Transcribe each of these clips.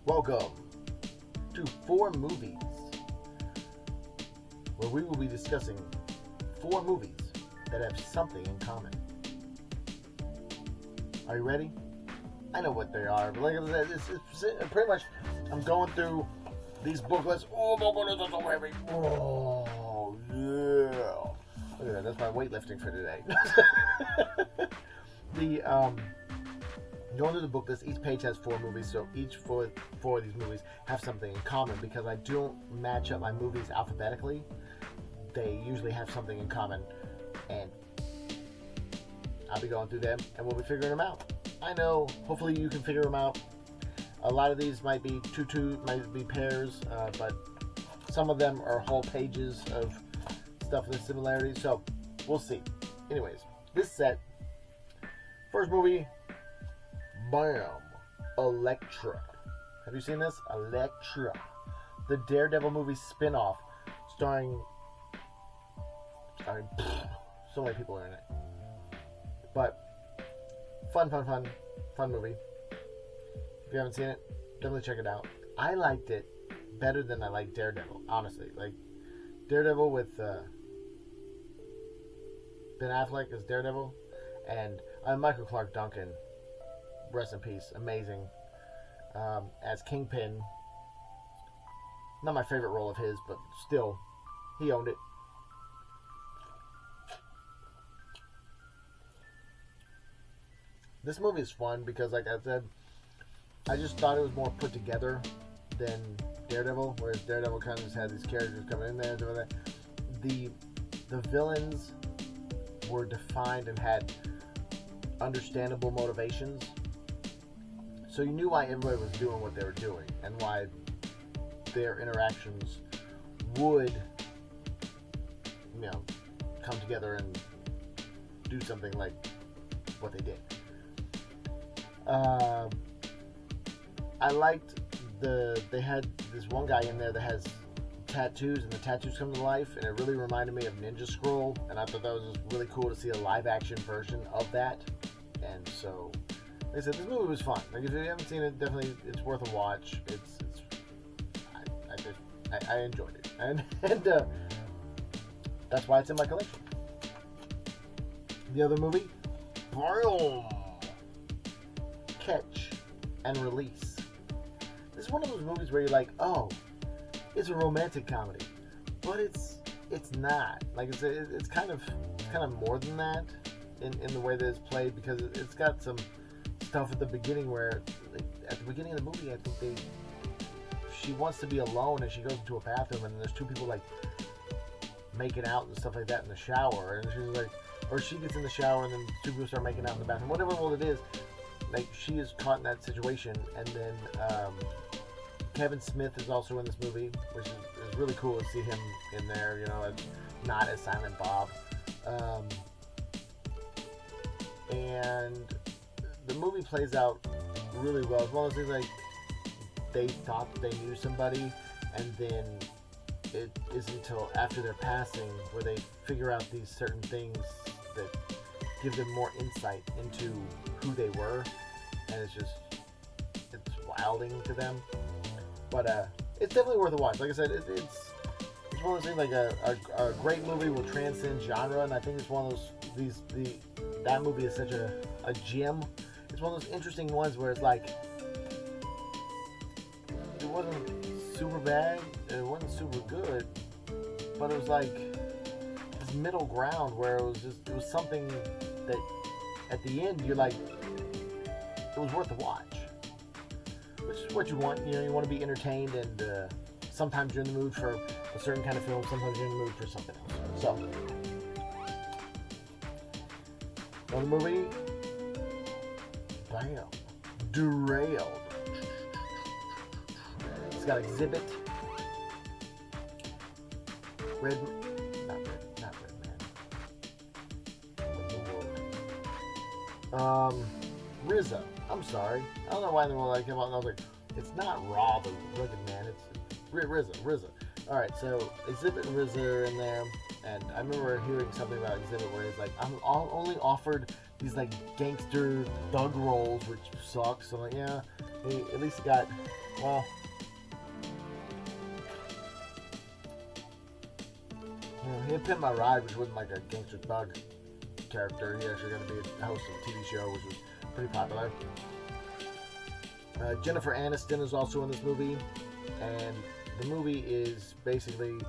Welcome to Four Movies, where we will be discussing four movies that have something in common. Are you ready? I know what they are, but like I said, it's pretty much, I'm going through these booklets. Oh my goodness, that's so heavy. Oh, yeah. Look at that, that's my weightlifting for today. Going through the book list, each page has four movies, so each four of these movies have something in common. Because I don't match up my movies alphabetically, they usually have something in common, and I'll be going through them, and we'll be figuring them out. I know, hopefully you can figure them out. A lot of these might be might be pairs, but some of them are whole pages of stuff with similarities, so we'll see. Anyways, this set, first movie, bam, Elektra. Have you seen this? Elektra. The Daredevil movie spin-off starring so many people are in it. But fun movie. If you haven't seen it, definitely check it out. I liked it better than I liked Daredevil, honestly. Like Daredevil with Ben Affleck as Daredevil, and Michael Clark Duncan, rest in peace, amazing, as Kingpin. Not my favorite role of his, but still, he owned it. This movie is fun because, like I said, I just thought it was more put together than Daredevil, whereas Daredevil kind of just had these characters coming in there and doing that. The villains were defined and had understandable motivations, so you knew why everybody was doing what they were doing and why their interactions would, come together and do something like what they did. I liked they had this one guy in there that has tattoos, and the tattoos come to life, and it really reminded me of Ninja Scroll, and I thought that was just really cool to see a live action version of that. And so, like I said, this movie was fun. Like, if you haven't seen it, definitely it's worth a watch. I enjoyed it, and that's why it's in my collection. The other movie, Catch and Release. This is one of those movies where you're like, oh, it's a romantic comedy, but it's not. Like it's kind of more than that in the way that it's played, because it's got some stuff at the beginning where, like, at the beginning of the movie, I think she wants to be alone, and she goes into a bathroom, and there's two people like making out and stuff like that in the shower, and she's like, or she gets in the shower and then two people start making out in the bathroom, whatever role it is. Like, she is caught in that situation, and then Kevin Smith is also in this movie, which is really cool to see him in there, not as Silent Bob. And the movie plays out really well. It's one of those things, like, they thought they knew somebody, and then it isn't until after their passing where they figure out these certain things that give them more insight into who they were, and it's wilding to them. But it's definitely worth a watch. Like I said, it's one of those things, like a great movie will transcend genre, and I think it's one of those that movie is such a gem. It's one of those interesting ones where it's like, it wasn't super bad, it wasn't super good, but it was like this middle ground where it was something that at the end you're like, it was worth a watch, which is what you want. You want to be entertained, and sometimes you're in the mood for a certain kind of film, sometimes you're in the mood for something else. So, another movie, bam, Derailed. It's got Exhibit, not Redman. RZA. I'm sorry. I don't know why they were like him. I was like, it's not Raw the Rugged Man. It's RZA. All right, so Exhibit and RZA are in there, and I remember hearing something about Exhibit where it's like, I'm only offered these like gangster thug roles, which sucks. So I'm like, yeah, he at least got Well, he had Pimp My Ride, which wasn't like a gangster thug character. He actually got to be a host of a TV show, which was pretty popular. Jennifer Aniston is also in this movie, and the movie is basically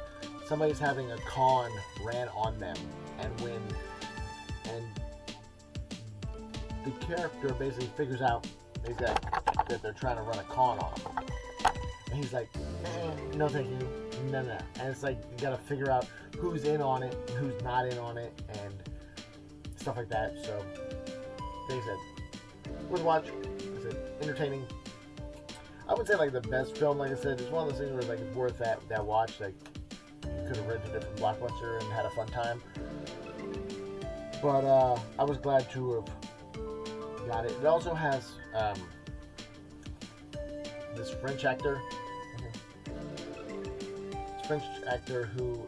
somebody's having a con ran on them, and the character basically figures out that they're trying to run a con on him, and he's like, no thank you, no. And it's like you gotta figure out who's in on it and who's not in on it and stuff like that. So they said worth a watch. I said entertaining. I would say like the best film, like I said, it's one of those things where it's like it's worth that watch. Like you could have rented it from Blockbuster and had a fun time. But I was glad to have got it. It also has this French actor. French actor who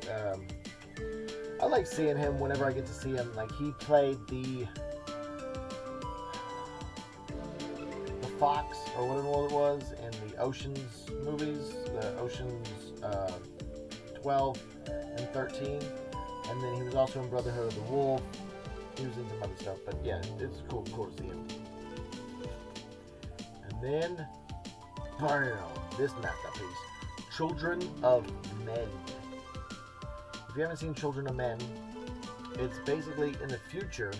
I like seeing him whenever I get to see him. Like he played the fox or whatever it was in the Oceans movies, the Oceans 12 and 13, and then he was also in Brotherhood of the Wolf. He was in some other stuff, but yeah, it's cool to see him. And then, this masterpiece, Children of Men. If you haven't seen Children of Men, it's basically in the future.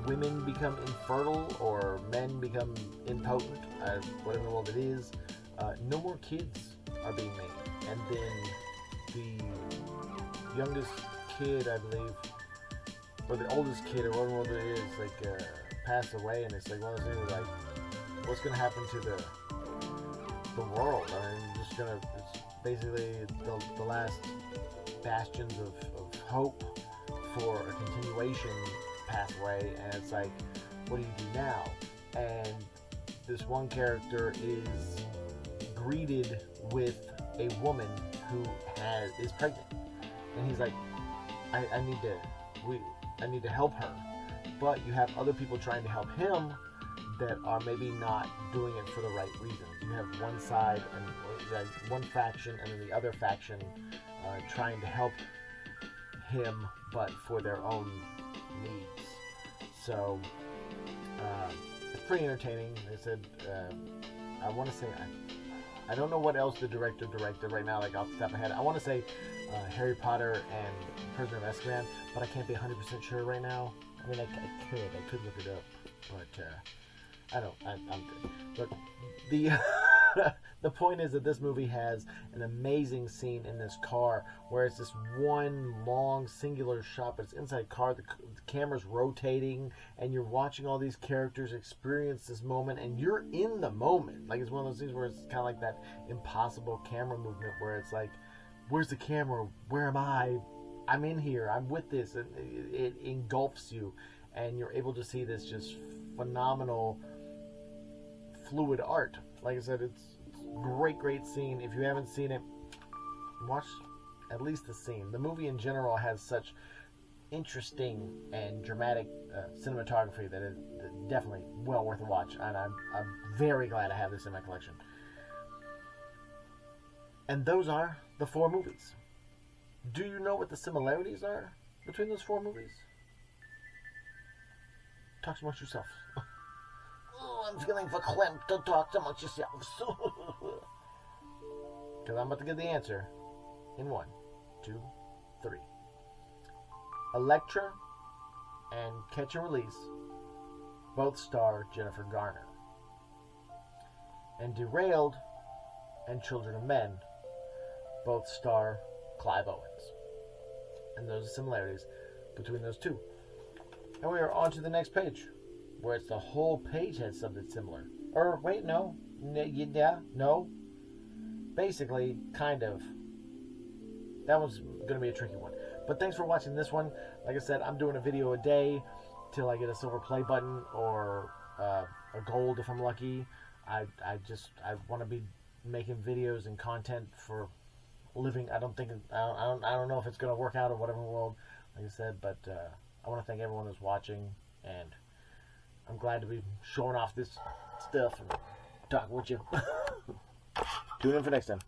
Women become infertile or men become impotent, whatever the world it is. No more kids are being made, and then the youngest kid, I believe, or the oldest kid, or whatever it is, like passed away, and it's like one of those things like, what's going to happen to the world? I mean, it's basically the last bastions of hope for a continuation pass away, and it's like, what do you do now? And this one character is greeted with a woman who is pregnant, and he's like, I need to help her, but you have other people trying to help him that are maybe not doing it for the right reasons. You have one side and one faction, and then the other faction trying to help him, but for their own needs. So it's pretty entertaining. They said I want to say I don't know what else the director directed right now, like off the top of my head. I want to say Harry Potter and Prisoner of Azkaban, but I can't be 100% sure right now. I mean, I could look it up, but I'm good. But the point is that this movie has an amazing scene in this car where it's this one long singular shot, but it's inside a car. The camera's rotating, and you're watching all these characters experience this moment, and you're in the moment. Like, it's one of those things where it's kind of like that impossible camera movement where it's like, where's the camera? Where am I? I'm in here. I'm with this. And it engulfs you, and you're able to see this just phenomenal fluid art. Like I said, it's great scene. If you haven't seen it, watch at least the scene. The movie in general has such interesting and dramatic cinematography that it's definitely well worth a watch, and I'm very glad I have this in my collection. And those are the 4 movies. Do you know what the similarities are between those 4 movies? Talk amongst yourself. Oh, I'm feeling verklempt to talk amongst yourselves. Because I'm about to give the answer in 1, 2, 3. Elektra and Catch and Release both star Jennifer Garner. And Derailed and Children of Men both star Clive Owens. And those are similarities between those two. And we are on to the next page, where it's the whole page has something similar. Or, wait, no. Yeah, no. Basically, kind of. That one's going to be a tricky one. But thanks for watching this one. Like I said, I'm doing a video a day till I get a silver play button or a gold if I'm lucky. I want to be making videos and content for a living. I don't know if it's going to work out or whatever in the world, like I said, but I want to thank everyone who's watching, and I'm glad to be showing off this stuff and talking with you. Tune in for next time.